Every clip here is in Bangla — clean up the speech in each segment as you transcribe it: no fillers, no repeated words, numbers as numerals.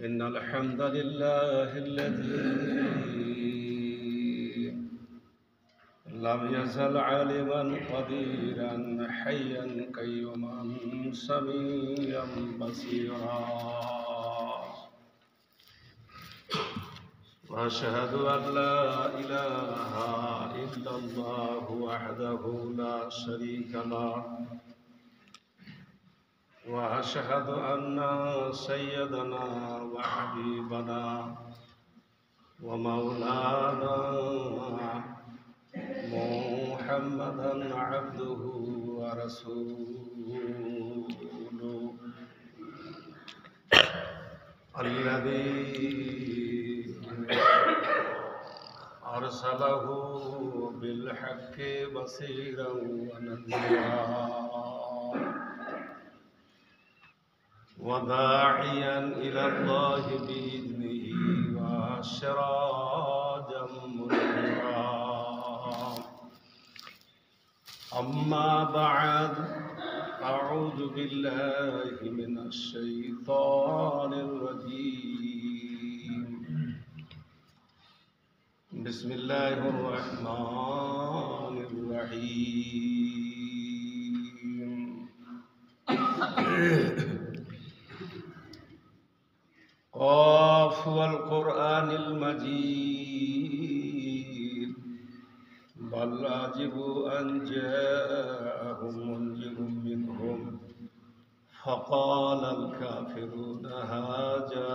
إن الحمد لله الذي لم يزل عالما قديرا حيا قيوما سميعا بصيرا وأشهد أن لا إله إلا الله وحده لا شريك له وأشهد أن سيدنا وحبيبنا ومولانا محمدا عبده ورسوله الذي أرسله بالحق بصيرا ونذيرا وداعيا إلى الله بإذنه وسراجا منيرا أما بعد أعوذ بالله من الشيطان الرجيم بسم الله الرحمن الرحيم قاف والقرآن المجيد بل عجبوا أن جاءهم منذر منهم فقال الكافرون هذا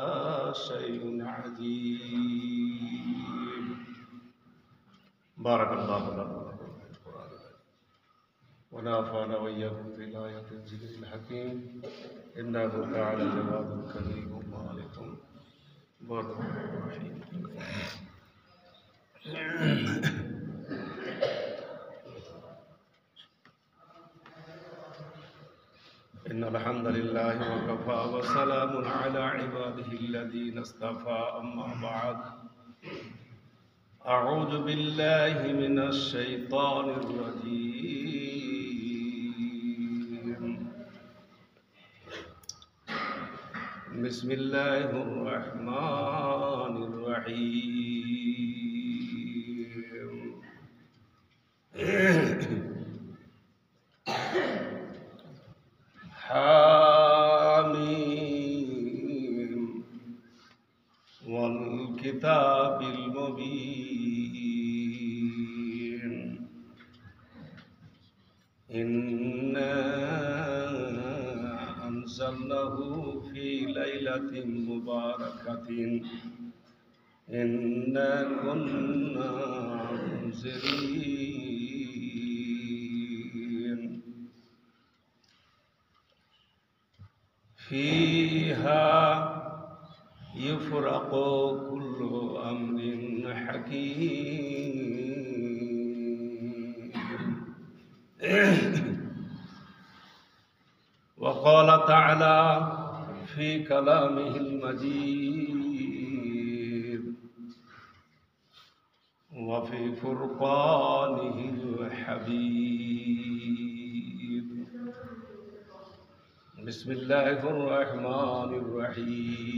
شيء عجيب بارك الله لنا ونافعنا وإياكم في الآيات الذكر الحكيم إنه تعالى جواد كريم مالك بر رحيم إن الحمد لله وكفى وسلام على عباده الذين اصطفى أما بعد أعوذ بالله من الشيطان الرجيم بسم الله الرحمن الرحيم حاميم والكتاب المبين إنا أنزلناه في ليلة مباركة إنا كنا منذرين فيها يفرق كل أمر حكيم وقال تعالى في كلامه المجيد وفي فرقانه الحبيب بسم الله الرحمن الرحيم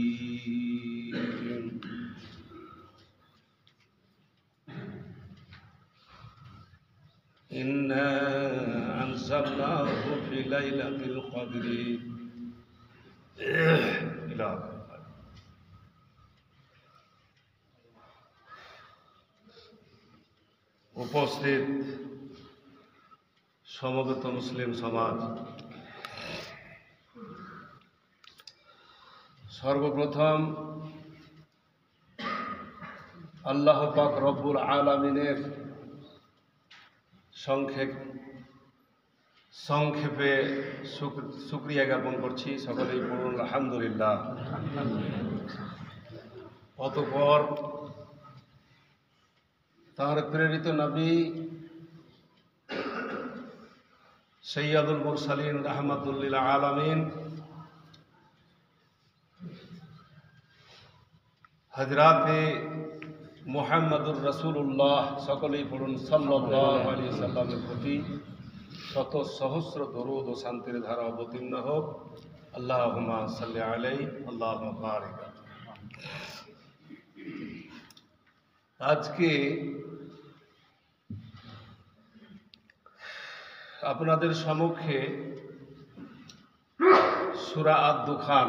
إنا أنزلناه في ليلة القدر إلى উপস্থিত সমবেত মুসলিম সমাজ, সর্বপ্রথম আল্লাহ পাক রব্বুল আলামিনের সংক্ষেপে শুকরিয়া জ্ঞাপন করছি। সকলেই পড়ুন আলহামদুলিল্লাহ। অতঃপর তার প্রেরিত নবী সৈয়দুল মুরসালিন রাহমাতুল লিল আলামিন হযরতে মুহাম্মদুর রাসূলুল্লাহ, সকলেই পড়ুন সাল্লাল্লাহু আলাইহি সাল্লামের প্রতি শত সহস্র দরুদ ও শান্তির ধারা অবতীর্ণ হোক। আল্লাহুম্মা সাল্লি আলাইহি আল্লাহুম্মা বারিক। আজকে আপনাদের সম্মুখে সূরা আদ-দুখান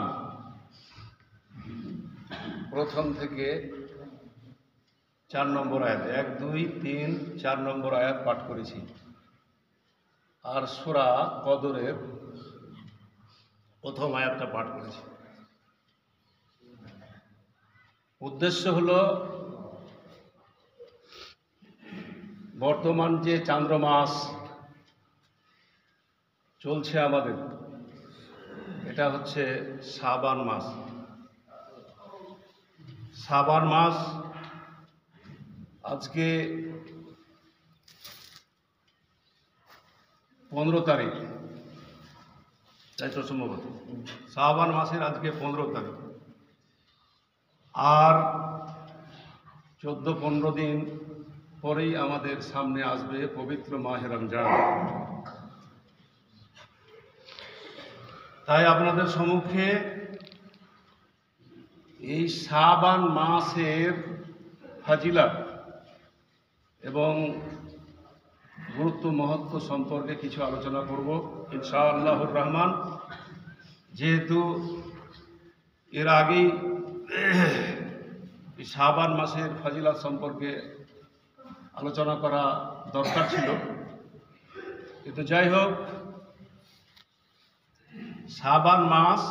প্রথম থেকে 4 নম্বর আয়াত, 1, 2, 3, 4 নম্বর আয়াত পাঠ করেছি। আর সূরা কদরের প্রথম আয়াতটা পাঠ করেছি। উদ্দেশ্য হলো বর্তমান যে চান্দ্র মাস চলছে আমাদের, এটা হচ্ছে শাবান মাস। শাবান মাস আজকে 15 তারিখ, তাই তো সম্ভবত শাবান মাসের আজকে 15 তারিখ। আর 14-15 দিন পরেই আমাদের সামনে আসবে পবিত্র মাহে রমজান। তাই আপনাদের সম্মুখে এই শাবান মাসের ফাজিলাত এবং গুরুত্ব মহত্ব সম্পর্কে কিছু আলোচনা করব ইনশাআল্লাহুর রহমান। যেহেতু এর আগেই শাবান মাসের ফাজিলাত সম্পর্কে আলোচনা করা দরকার ছিল, কিন্তু যাই হোক, শাবান মাস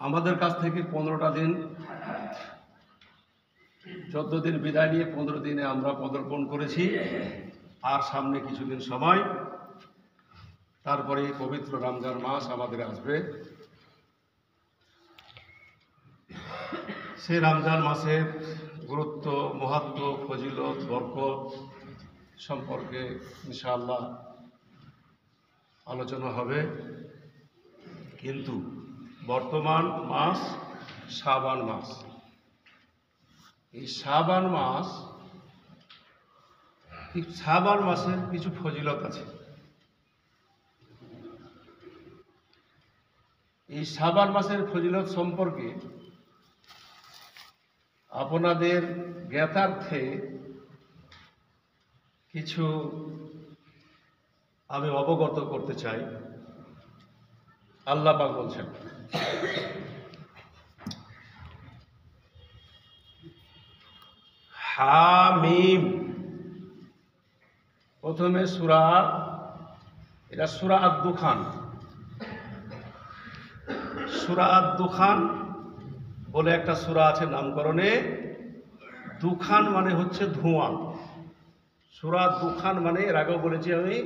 আমাদের কাছ থেকে 15টা দিন, 14 দিন বিদায় নিয়ে 15 দিনে আমরা পদার্পণ করেছি। আর সামনে কিছুদিন সময়, তারপরে পবিত্র রমজান মাস আমাদের আসবে। সেই রমজান মাসের গুরুত্ব, মাহাত্ম্য, ফজিলত, বরকত সম্পর্কে ইনশাআল্লাহ আলোচনা হবে। কিন্তু বর্তমান মাস শাবান মাস। এই শাবান মাসের কিছু ফজিলত আছে। এই শাবান মাসের ফজিলত সম্পর্কে আপনাদের জ্ঞাতার্থে কিছু আমি অবগত করতে চাই। আল্লাহ পাক বলছেন, হামিম। প্রথমে সূরা, এটা সূরা আদ-দুখান। সূরা আদ-দুখান বলে একটা সূরা আছে নামকরণে। দুখান মানে হচ্ছে ধোঁয়া। সূরা দুখান মানে, এর আগেও বলেছি আমি,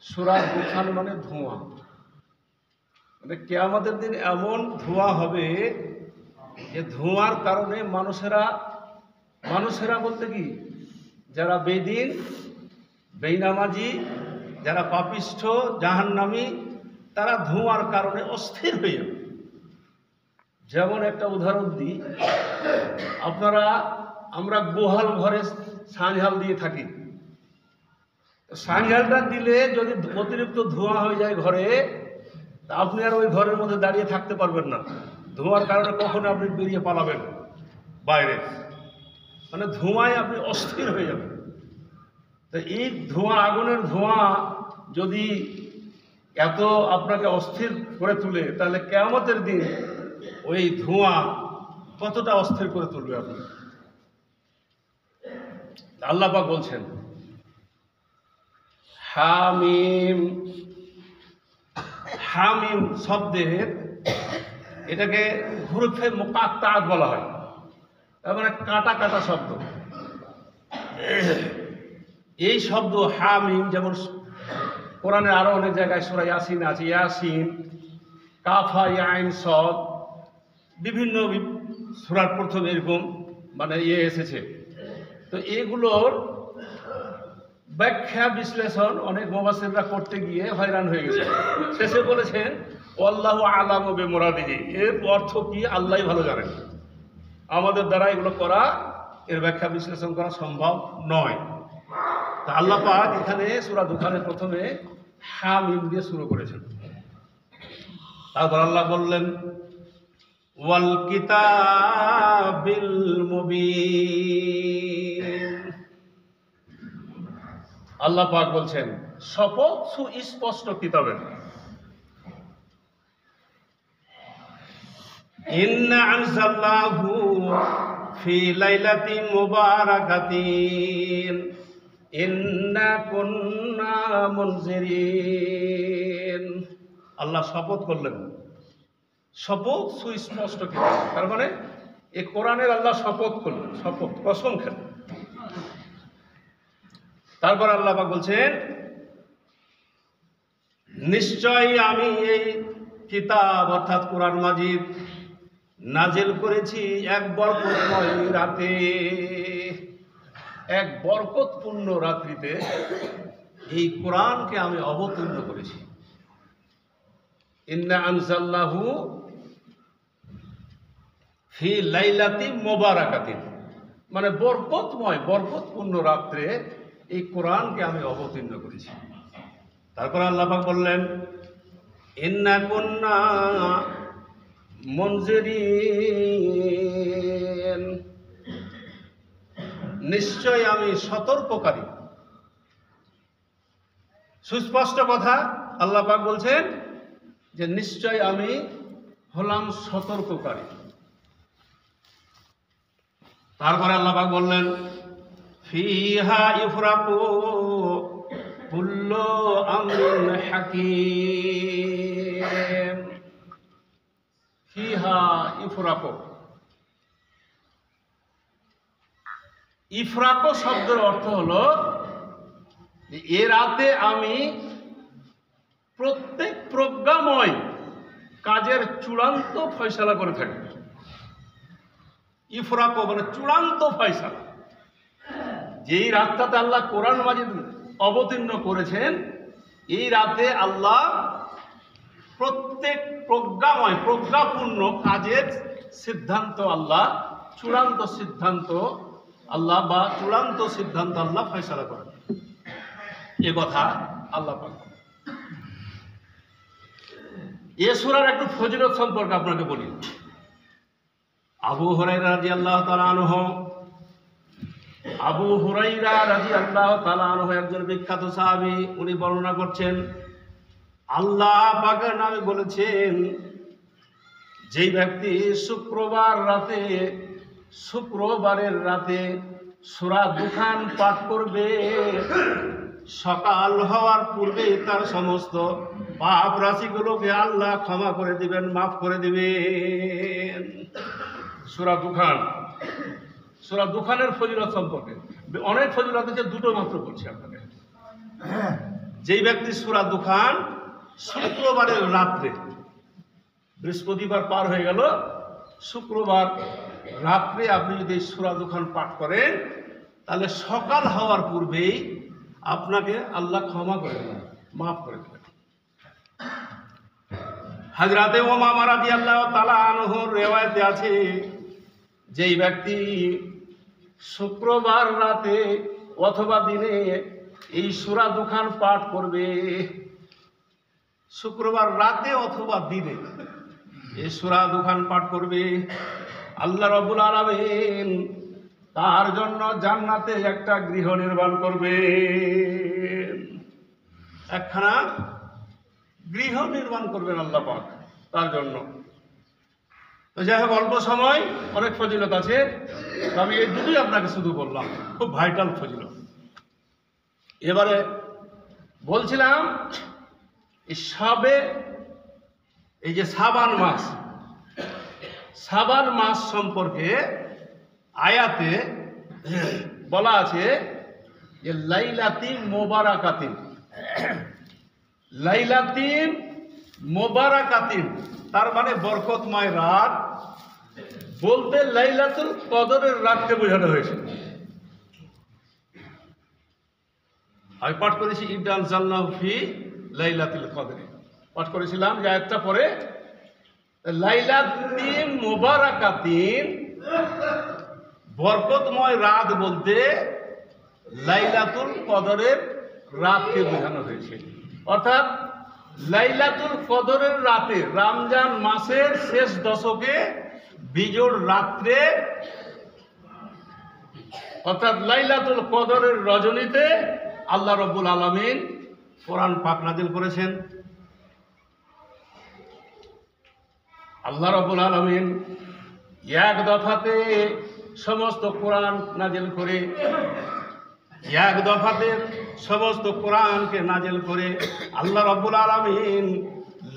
সূরা দুখান মানে ধোঁয়া। মানে কিয়ামতের দিন এমন ধোঁয়া হবে যে ধোঁয়ার কারণে মানুষেরা বলতে কি, যারা বেদিন, বেঈনামাজি, যারা পাপিষ্ঠ, জাহান্নামী, তারা ধোঁয়ার কারণে অস্থির হয়ে যাবে। যেমন একটা উদাহরণ দিই, আমরা গোহাল ঘরে সাঁঝাল দিয়ে থাকি। সাঁঝালটা দিলে যদি অতিরিক্ত ধোঁয়া হয়ে যায় ঘরে, তা আপনি আর ওই ঘরের মধ্যে দাঁড়িয়ে থাকতে পারবেন না। ধোঁয়ার কারণে কখনো আপনি বেরিয়ে পালাবেন বাইরে, মানে ধোঁয়ায় আপনি অস্থির হয়ে যাবেন। তো এই ধোঁয়া, আগুনের ধোঁয়া যদি এত আপনাকে অস্থির করে তুলে, তাহলে কিয়ামতের দিন ওই ধোঁয়া কতটা অস্থির করে তুলবে আপনি। আল্লাহ পাক বলছেন হামিম। হামিম শব্দের, এটাকে হুরুফে মুকাত্তাআত বলা হয়, তার মানে কাটা কাটা শব্দ। এই শব্দ হামিম, যেমন কোরআনের আরো অনেক জায়গায় সূরা ইয়াসিন আছে, ইয়াসিন, কাফা, ইয়া আইন, সদ, বিভিন্ন সূরার প্রথমে এরকম মানে এসেছে। তো এগুলোর ব্যাখ্যা বিশ্লেষণ অনেক মুফাসসিররা করতে গিয়ে হয়রান হয়ে গেছে। শেষে বলেছেন আল্লাহু আ'লামু বিমুরাদিহি, এর অর্থ কি আল্লাহই ভালো জানেন। আমাদের দ্বারা এগুলো করা, এর ব্যাখ্যা বিশ্লেষণ করা সম্ভব নয়। তা আল্লাহ পাক এখানে সূরা দুখানের প্রথমে হামিম দিয়ে শুরু করেছেন। তারপর আল্লাহ বললেন ওয়াল কিতাবিল মুবিন, আল্লাহ পাক বলছেন শপথ সুস্পষ্ট কিতাবের। ইন্না আনজালনাহু ফি লাইলাতিন মুবারাকাতিন ইন্না কুন্না মুনজিরিন। আল্লাহ শপথ করলেন, শপথ সুস্পষ্ট কিতাব, তার মানে এই কোরআনের আল্লাহ শপথ করলেন, শপথ কসম খেলেন। তারপর আল্লাহ পাক বলছেন নিশ্চয় আমি এই কিতাব অর্থাৎ কোরআন মাজিদ নাজিল করেছি এক বরকতময় রাতে, এক বরকতপূর্ণ রাত্রিতে এই কোরআনকে আমি অবতীর্ণ করেছি। ইন্না আনজালনাহু ফি লাইলাতিন মুবারাকাতিন, মানে বরকতময় বরকতপূর্ণ রাত্রে এই কোরআনকে আমি অবতীর্ণ করেছি। তারপর আল্লাহ পাক বললেন ইন্না কুন্না মুনজিরিন, নিশ্চয় আমি সতর্ককারী। সুস্পষ্ট কথা, আল্লাহ পাক বলছেন যে নিশ্চয় আমি হলাম সতর্ককারী। তারপরে আল্লাহ পাক বললেন ফিহা ইফরাকু কুল্লু আমরিন হাকিম। ফিহা ইফরাকু, ইফরাকু শব্দের অর্থ হলো এ রাতে আমি প্রত্যেক প্রজ্ঞাময় কাজের চূড়ান্ত ফয়সালা করে থাকি। ইফরাকু মানে চূড়ান্ত ফয়সালা। যেই রাতটাতে আল্লাহ কোরআন মাজিদ অবতীর্ণ করেছেন, এই রাতে আল্লাহ প্রত্যেক প্রজ্ঞাময় প্রজ্ঞাপূর্ণ কাজের সিদ্ধান্ত আল্লাহ, চূড়ান্ত সিদ্ধান্ত আল্লাহ বা চূড়ান্ত সিদ্ধান্ত আল্লাহ ফয়সালা করেন। এ কথা আল্লাহ পাক। এ সূরার একটু ফজিলত সম্পর্কে আপনাকে বলি। আবু হুরায়রা রাদিয়াল্লাহু তাআলা আনহু, আবু হুরায়রা রাদিয়াল্লাহু তাআলা আনহু একজন বিখ্যাত সাহাবী, উনি বর্ণনা করছেন আল্লাহ পাকের নামে বলেছেন যেই ব্যক্তি শুক্রবারের রাতে সূরা দুখান পাঠ করবে, সকাল হওয়ার পূর্বে তার সমস্ত পাপ রাশিগুলোকে আল্লাহ ক্ষমা করে দিবেন, মাফ করে দিবেন। সূরা দুখানের ফজিলত সম্পর্কে অনেক ফজিলত আছে, দুটো মাত্র বলছি আপনাকে। যেই ব্যক্তি সূরা দুখান শুক্রবারের রাত্রে, বৃহস্পতিবার পার হয়ে গেল, শুক্রবার রাত্রে আপনি যদি সূরা দুখান পাঠ করেন, তাহলে সকাল হওয়ার পূর্বেই আপনাকে আল্লাহ ক্ষমা করে দেবেন, মাফ করে দেবেন। হযরতে উমামা রাদিয়াল্লাহু তাআলা আনহুর রিওয়ায়াতে আছে যেই ব্যক্তি শুক্রবার রাতে অথবা দিনে এই সূরা দুখান পাঠ করবে, শুক্রবার রাতে অথবা দিনে এই সূরা দুখান পাঠ করবে, আল্লাহ রাব্বুল আলামিন তার জন্য জান্নাতে একটা গৃহ নির্মাণ করবে, একখানা গৃহ নির্মাণ করবেন আল্লাহ পাক তার জন্য। তো যাই হোক, অল্প সময় অনেক ফজিলত আছে, আমি এই দুটোই আপনাকে শুধু বললাম, খুব ভাইটাল ফজিলত। এবারে বলছিলাম এই যে শাবান মাস সম্পর্কে আয়াতে বলা আছে যে লাইলাতিন মোবারাকাতিন, তার মানে বরকতময় রাত বলতে লাইলাতুল কদরের রাতকে বোঝানো হয়েছে। আমি পাঠ করেছি ইন্না আনজালনাহু ফি লাইলাতুল কদর, পাঠ করেছিলাম যে আয়াতটা পরে লাইলাতিন মুবারাকাতিন, বরকতময় রাত বলতে লাইলাতুল কদরের রাতকে বোঝানো হয়েছে। অর্থাৎ লাইলাতুল কদরের রাতে, রমজান মাসের শেষ দশকে বিজোড় রাত্রে, অর্থাৎ লাইলাতুল কদরের রজনীতে আল্লাহ রাব্বুল আলামিন কোরআন পাক নাযিল করেছেন। আল্লাহ রাব্বুল আলামিন এক দফাতে সমস্ত কোরআন নাযিল করে, এক দফাতে সমস্ত কোরআনকে নাযিল করে আল্লাহ রাব্বুল আলামিন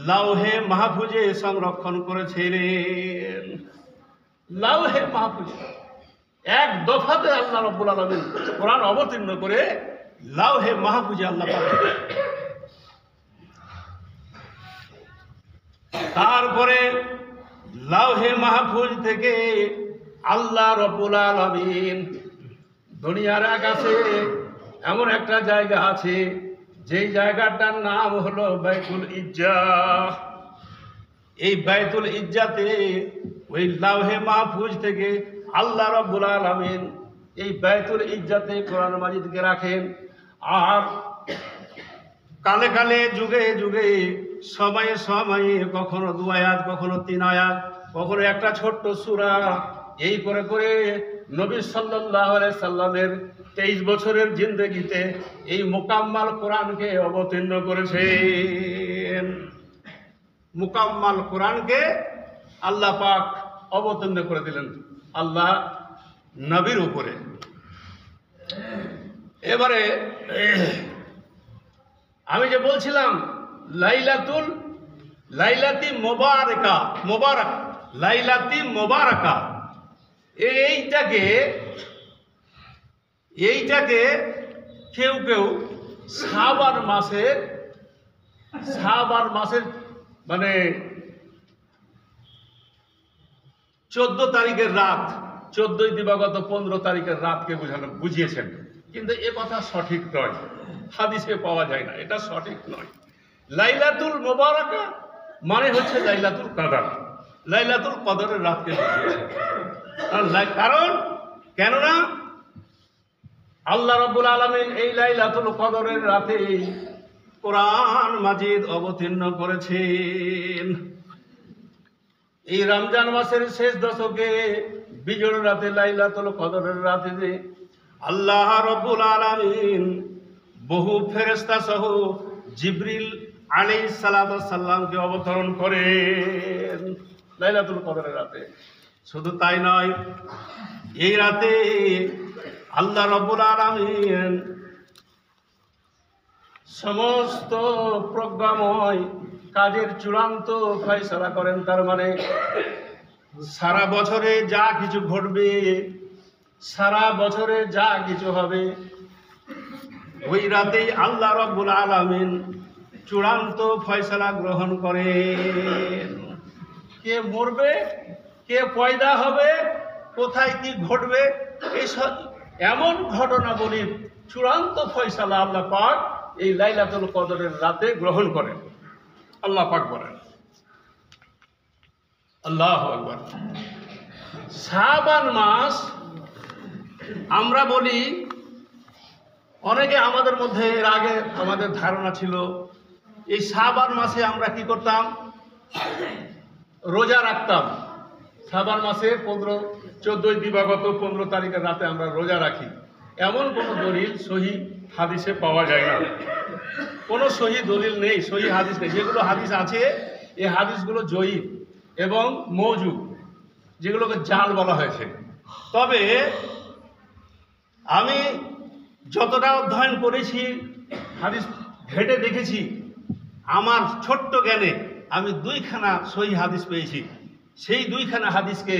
লাউহে মাহফুজে সংরক্ষণ করেছিলেন। লাউহে মাহফুজে এক দফাতে আল্লাহ রাব্বুল আলামিন কোরআন অবতীর্ণ করে লাউহে মাহফুজে আল্লাহ পাক। তারপরে লাউহে মাহফুজ থেকে আল্লাহ রাব্বুল আলামিন দুনিয়ার আকাশে এমন একটা জায়গা আছে, যেই জায়গাটার নাম হলো বাইতুল ইজ্জাহ। এই বাইতুল ইজ্জাতে ওই লাউহে মাহফুজ থেকে আল্লাহ রাব্বুল আলামিন এই বাইতুল ইজ্জাতে কোরআন মাজিদকে রাখেন। আর কালে কালে, যুগে যুগে, সময়ে সময়ে কখনো 2 আয়াত, কখনো 3 আয়াত, কখনো একটা ছোট্ট সূরা, এই করে করে নবী সাল্লাল্লাহু আলাইহি সাল্লামের 23 বছরের জিন্দেগিতে এই মুকাম্মাল কোরআনকে অবতীর্ণ করেছেন। মুকাম্মাল কোরআনকে আল্লাহ পাক অবতীর্ণ করে দিলেন আল্লাহ নবীর উপরে। এবারে আমি যে বলছিলাম লাইলাতি মুবারাকা, লাইলাতি মুবারাকা, এইটাকে কেউ কেউ শাবান মাসের মানে 14 তারিখের রাত, 14ই দিবাগত 15 তারিখের রাতকে বুঝিয়েছেন, কিন্তু এ কথা সঠিক নয়, হাদিসে পাওয়া যায় না, এটা সঠিক নয়। লাইলাতুল মুবারাকা মানে হচ্ছে লাইলাতুল কদর, লাইলাতুল কদরের রাতকে বুঝিয়েছেন। কারণ কেননা আল্লাহ রাব্বুল আলামিন এই লাইলাতুল কদরের রাতে কোরআন মাজিদ অবতীর্ণ করেছেন। এই রমজান মাসের শেষ দশকে বিজোড় রাতে, লাইলাতুল কদরের রাতে আল্লাহ রাব্বুল আলামিন বহু ফেরেশতা সহ জিবরিল আলাইহিস সালাতু ওয়াস সালামকে অবতরণ করেন লাইলাতুল কদরের রাতে। শুধু তাই নয়, এই রাতে আল্লাহ রাব্বুল আলামিন সমস্ত প্রজ্ঞাময় কাজের চূড়ান্ত ফয়সালা করেন। তার মানে সারা বছরে যা কিছু ঘটবে, সারা বছরে যা কিছু হবে, ওই রাতেই আল্লাহ রাব্বুল আলামিন চূড়ান্ত ফয়সালা গ্রহণ করেন। কে মরবে, কে পয়দা হবে, কোথায় কি ঘটবে, এইসব এমন ঘটনাবলীর চূড়ান্ত ফয়সালা আল্লাহ পাক এই লাইলাতুল কদরের রাতে গ্রহণ করেন। আল্লাহ পাক বলেন, আল্লাহু আকবার। শাবান মাস আমরা বলি, অনেকে আমাদের মধ্যে এর আগে আমাদের ধারণা ছিল এই শাবান মাসে আমরা কি করতাম, রোজা রাখতাম। শাবান মাসে 14ই দিবাগত 15 তারিখের রাতে আমরা রোজা রাখি, এমন কোনো দলিল সহি হাদিসে পাওয়া যায় না। কোনো সহি দলিল নেই, সহি হাদিস নেই। যেগুলো হাদিস আছে, এই হাদিসগুলো জয়ীফ এবং মওজু, যেগুলোকে জাল বলা হয়েছে। তবে আমি যতটা অধ্যয়ন করেছি, হাদিস ঘেটে দেখেছি, আমার ছোট্ট জ্ঞানে আমি 2খানা সহি হাদিস পেয়েছি। সেই 2খানা হাদিসকে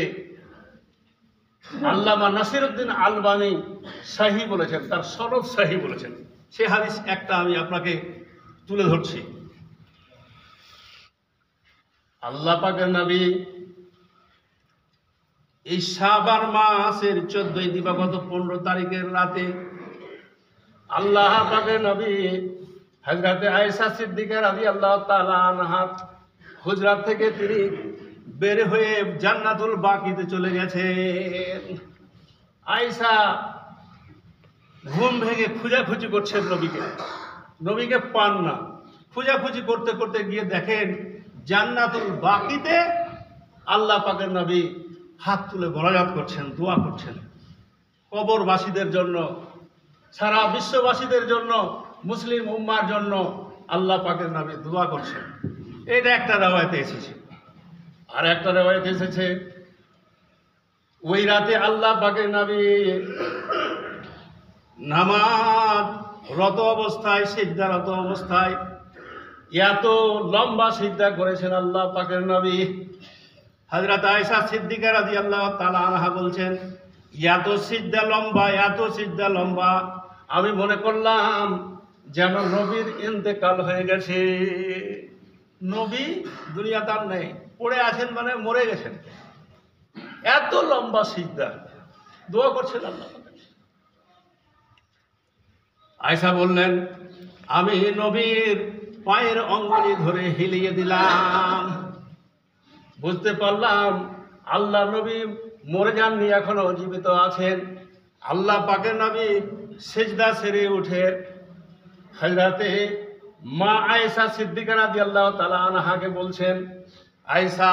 আল্লামা নাসিরউদ্দিন আলবানী সহি বলেছেন, তার সনদ সহি বলেছেন। সেই হাদিস একটা আমি আপনাকে তুলে ধরছি। আল্লাহ পাকের নবী এই শাবান মাসের 14ই দিবাগত 15 তারিখের রাতে আল্লাহ পাকের নবী হযরতে আয়েশা সিদ্দিকা রাদিয়াল্লাহু তাআলা আনহা হুজরাত থেকে তিনি বের হয়ে জান্নাতুল বাকিতে চলে গেছেন। আয়েশা ঘুম ভেঙে খোঁজাখুঁজি করছেন নবীকে, নবীকে পান না। খোঁজাখুঁজি করতে করতে গিয়ে দেখেন জান্নাতুল বাকিতে আল্লাহ পাকের নবী হাত তুলে মোনাজাত করছেন, দোয়া করছেন কবরবাসীদের জন্য, সারা বিশ্ববাসীদের জন্য, মুসলিম উম্মার জন্য আল্লাহ পাকের নবী দোয়া করছেন। এটা একটা রেওয়ায়েতে এসেছে। আর একটা রেওয়ায়েতে এসেছে ওই রাতে আল্লাহ পাকের নবী নামাজ রত অবস্থায়, সিজদারত অবস্থায় এত লম্বা সিজদা করেছেন আল্লাহ পাকের নবী। হযরত আয়েশা সিদ্দিকা রাদিয়াল্লাহু তাআলা আনহা বলছেন, এত সিজদা লম্বা, এত সিজদা লম্বা, আমি মনে করলাম যেন নবীর ইন্তেকাল হয়ে গেছে। নবী দুনিয়াতে আর নেই, পড়ে আছেন মানে মরে গেছেন। এত লম্বা সিজদা দোয়া করছেন আল্লাহ। আয়েশা বললেন, আমি নবীর পায়ের অঙ্গুলি ধরে হিলিয়ে দিলাম, বুঝতে পারলাম আল্লাহ নবী মরে যাননি, এখনো জীবিত আছেন। আল্লাহ পাকের নবী সিজদা সেরে উঠে হযরতে মা আয়েশা সিদ্দিকা রাদিয়াল্লাহু তাআলা আনহাকে বলছেন, আয়েশা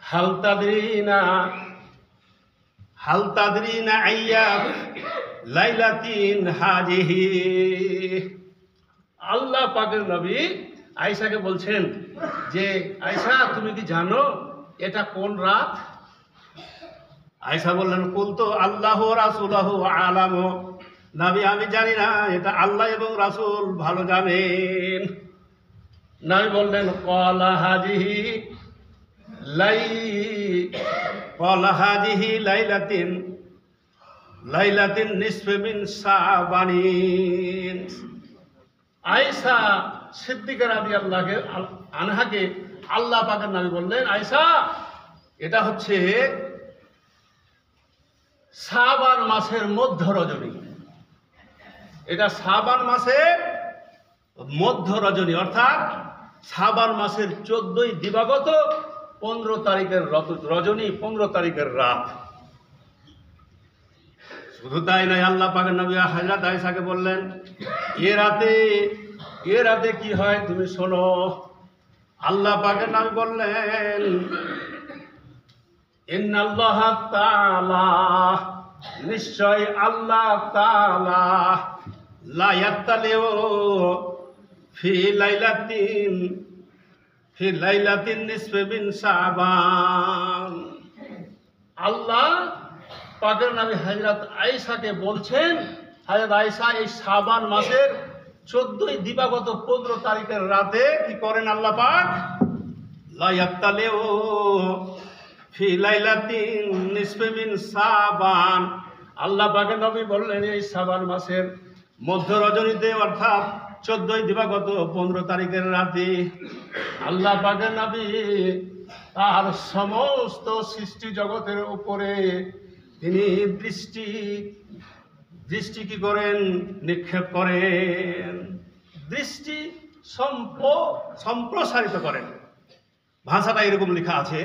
হাল তাদরিনা আইয়া লাইলাতিন হাজিহি। আল্লাহ পাকের নবী আয়েশাকে বলছেন যে, আয়েশা তুমি কি জানো এটা কোন রাত? আয়েশা বললেন, কুলতু আল্লাহু ওয়া রাসূলুহু আলামু, নবী আমি জানি না, এটা আল্লাহ এবং রাসূল ভালো জানেন। নবী বললেন, ক্বালা হাজিহি লাইলাতিন নিসফি মিন শাবানিন। আয়েশা সিদ্দিকা রাদিয়াল্লাহু আনহাকে আল্লাহ পাকের নবী বললেন, আয়েশা এটা হচ্ছে শাবান মাসের মধ্য রজনী, এটা শাবান মাসের মধ্য রজনী, অর্থাৎ শাবান মাসের 14ই দিবাগত 15 তারিখের রজনী, 15 তারিখের রাত। শুধু তাই নয়, আল্লাহ পাকের নবী হযরত আয়েশাকে বললেন, এ রাতে কি হয় তুমি শোনো। আল্লাহ পাকের নবী বললেন, ইন্নাল্লাহ তাআলা, নিশ্চয় আল্লাহ তাআলা, লা ইয়াত্তালিউ ফি লাইলাতিন নিসফি মিন শাবান। আল্লাহ পাকের নবী হযরত আয়েশাকে বলছেন, হযরত আয়েশা এই শাবান মাসের 14ই দিবাগত 15 তারিখের রাতে কি করেন আল্লাহ পাক? লা ইয়াত্তালিউ ফি লাইলাতিন নিসফি মিন শাবান। আল্লাহ পাকের নবী বললেন এই শাবান মাসের মধ্য রজনীতে, অর্থাৎ 14ই দিবাগত 15 তারিখের রাতে আল্লাহ পাকের নবী তার সমস্ত সৃষ্টি জগতের উপরে তিনি দৃষ্টি কি করেন? নিক্ষেপ করেন, দৃষ্টি সম্প্রসারিত করেন। ভাষাটা এরকম লেখা আছে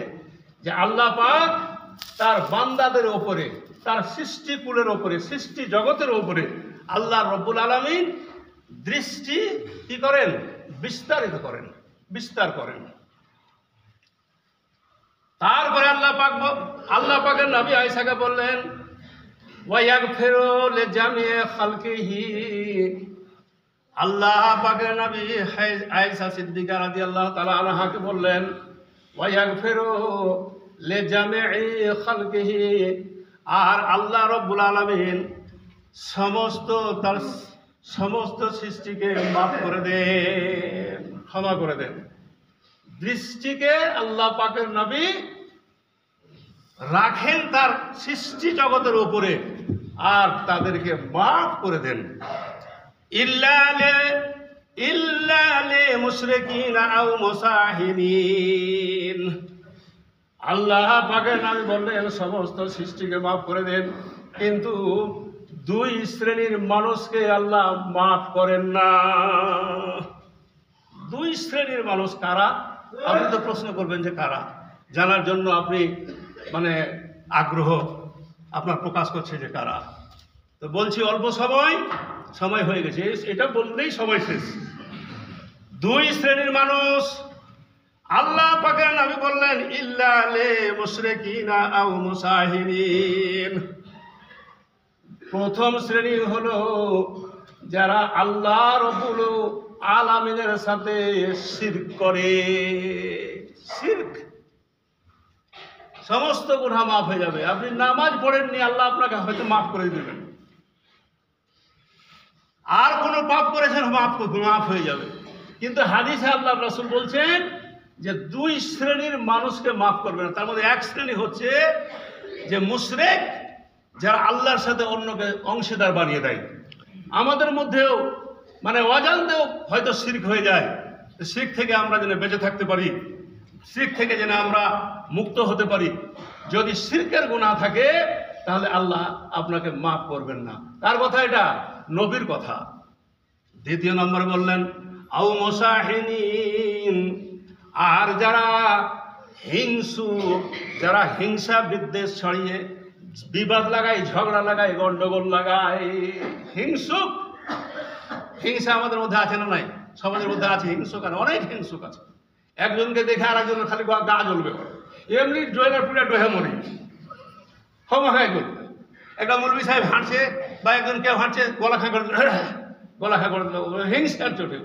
যে আল্লাহ পাক তার বান্দাদের উপরে, তার সৃষ্টিকুলের উপরে, সৃষ্টি জগতের উপরে আল্লাহ রব্বুল আলামিন দৃষ্টি কি করেন? বিস্তার করেন। তারপরে আল্লাহ পাকের নবী আয়েশাকে বললেন, ওয়ায়াগফিরু লিজামি'i খালকিহি। আল্লাহ পাকের নবী আয়েশা সিদ্দিকা রাদিয়াল্লাহু তাআলা আনহাকে বললেন, ওয়ায়াগফিরু লিজামি'i খালকিহি, আর আল্লাহ রব্বুল আলামিন তার সমস্ত সৃষ্টিকে মাফ করে দেন, ক্ষমা করে দেন। দৃষ্টিকে আল্লাহ পাকের নবী রাখেন তার সৃষ্টি জগতের উপরে, আর তাদেরকে মাফ করে দেন। ইল্লা লি মুশরিকিন আও মুসাহিরিন। আল্লাহ পাকের নবী বললেন সমস্ত সৃষ্টিকে মাফ করে দেন, কিন্তু 2 শ্রেণীর মানুষকে আল্লাহ মাফ করেন না। 2 শ্রেণীর মানুষ কারা? আপনি তো প্রশ্ন করবেন যে কারা, জানার জন্য আপনি আগ্রহ আপনার প্রকাশ করছে যে কারা। তো বলছি অল্প সময় সময় হয়ে গেছে, এটা বললেই সময় শেষ। দুই শ্রেণীর মানুষ আল্লাহ পাকের নবী বললেন, ইল্লা লে মুশরিকিনা আও মুসাহিরিন। প্রথম শ্রেণী হলো যারা আল্লাহ রাব্বুল আলামিনের সাথে শিরক করে। শিরক, সমস্ত গুনাহ মাফ হয়ে যাবে। আপনি নামাজ পড়েননি, আল্লাহ আপনাকে হয়তো মাফ করে দেবেন। আর কোনো পাপ করেছেন, মাফ হয়ে যাবে। কিন্তু হাদিসে আল্লাহ রাসূল বলছেন যে দুই শ্রেণীর মানুষকে মাফ করবে না। তার মধ্যে এক শ্রেণী হচ্ছে যে মুশরিক, যারা আল্লাহর সাথে অন্যকে অংশীদার বানিয়ে দেয়। আমাদের মধ্যেও মানে অজান্তেও হয়তো শিরক হয়ে যায়। শিরক থেকে আমরা যেন বেঁচে থাকতে পারি, শিরক থেকে যেন আমরা মুক্ত হতে পারি। যদি শিরকের গুনাহ থাকে তাহলে আল্লাহ আপনাকে মাফ করবেন না। কার কথা এটা? নবীর কথা। দ্বিতীয় নম্বর বললেন আও মুসাহিনিন, আর যারা হিংসু, যারা হিংসা বিদ্বেষ ছড়িয়ে বিবাদ লাগায়, ঝগড়া লাগায়, গন্ডগোল লাগায়। হিংসুক, হিংসা আমাদের মধ্যে আছে না নাই? সমাজের মধ্যে আছে হিংসুক, আর অনেক হিংসুক আছে। একজনকে দেখে আর একজনের খালি গা জ্বলবে, এমনি ডোয়েলার পুরা ডোহে মরি হমাখাই করবে। একটা মৌলবী সাহেব হাঁটছে বা একজন কেউ হাঁটছে, গলা খা করে দিল, হিংসার চোটে।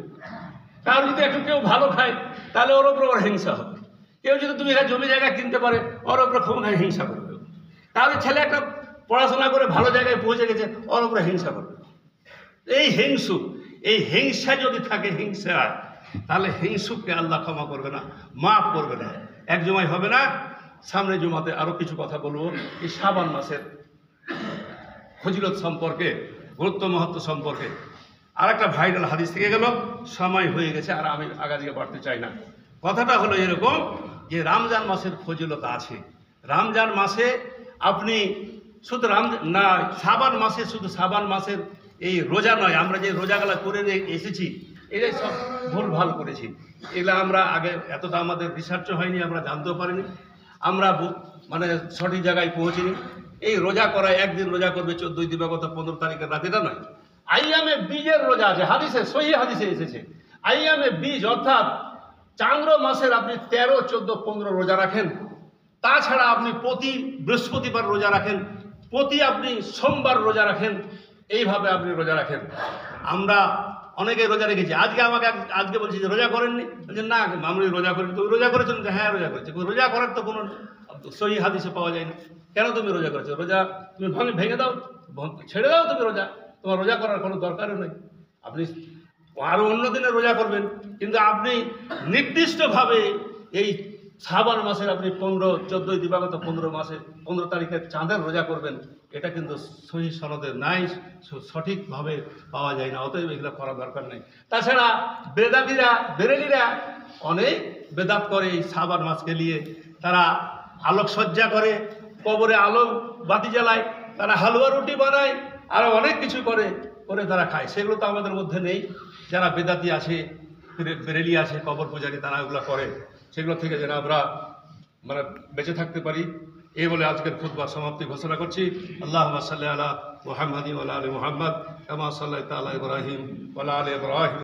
কারণ যদি একটু কেউ ভালো খায় তাহলে ওর ওপর হিংসা হবে। কেউ যদি তুমি জমি জায়গা কিনতে পারে, ওর ওপরে খুব হিংসা করবে। তাহলে ছেলে একটা পড়াশোনা করে ভালো জায়গায় পৌঁছে গেছে, ওর উপরে হিংসা করবে। এই হিংসুক, এই হিংসা যদি থাকে, হিংসা, তাহলে হিংসুককে আল্লাহ ক্ষমা করবে না, মাফ করবে না। এক জমায় হবে না। সামনে জমাতে আরো কিছু কথা বলবো এই শাবান মাসের ফজিলত সম্পর্কে, গুরুত্ব মহত্ব সম্পর্কে। আর একটা ভাইরাল হাদিস থেকে গেল, সময় হয়ে গেছে আর আমি আগাদিকে বাড়তে চাই না। কথাটা হলো এরকম যে রমজান মাসের ফজিলত আছে। রমজান মাসে আপনি শুধু শাবান মাসে, শুধু শাবান মাসের এই রোজা নয়, আমরা যে রোজাগুলা করে এসেছি এটাই সব ভুলভাল করেছি। এগুলো আমরা আগে এতটা আমাদের রিসার্চও হয়নি, আমরা জানতেও পারিনি, আমরা মানে সঠিক জায়গায় পৌঁছিনি। এই রোজা করা, একদিন রোজা করবে 14 দিবাগত 15 তারিখের রাত, এটা নয়। আইয়ামে বীজের রোজা আছে, হাদিসে, সহিহ হাদিসে এসেছে। আইয়ামে বীজ অর্থাৎ চান্দ্র মাসের আপনি 13, 14, 15 রোজা রাখেন। তাছাড়া আপনি প্রতি বৃহস্পতিবার রোজা রাখেন, প্রতি আপনি সোমবার রোজা রাখেন, এইভাবে আপনি রোজা রাখেন। আমরা অনেকে রোজা রেখেছি। আজকে বলছি যে রোজা করেননি, বলছেন না আমি রোজা করি। তো রোজা করেছেন? হ্যাঁ রোজা করেছি। রোজা করার তো কোনো সহি হাদিসে পাওয়া যায় না। কেন তুমি রোজা করেছো? রোজা তুমি ভেঙে দাও, ছেড়ে দাও তুমি রোজা, তোমার রোজা করার কোনো দরকারও নেই। আপনি আরও অন্য দিনে রোজা করবেন, কিন্তু আপনি নির্দিষ্টভাবে এই শাবান মাসের আপনি 15, 14 দিবাগত 15 তারিখের চাঁদের রোজা করবেন, এটা কিন্তু সহি সনদে নাই, সঠিকভাবে পাওয়া যায় না। অতএব এগুলো করার দরকার নেই। তাছাড়া বেদাতিরা, বেরেলিরা অনেক বেদাত করে এই শাবান মাসকে নিয়ে। তারা আলোকসজ্জা করে, কবরে আলো বাতি জ্বালায়, তারা হালুয়া রুটি বানায়, আরও অনেক কিছু করে তারা খায়। সেগুলো তো আমাদের মধ্যে নেই। যারা বেদাতি আছে, বেরেলি আছে, কবর পূজারী, তারা ওগুলো করে। সেগুলো থেকে যেন আমরা মানে বেঁচে থাকতে পারি, এই বলে আজকের খুতবার সমাপ্তি ঘোষণা করছি। আল্লাহুম্মা সাল্লি আলা মুহাম্মাদিন ওয়া আলা আলি মুহাম্মাদ কামা সাল্লাইতা আলা ইব্রাহিম ওয়া আলা আলি ইব্রাহিম।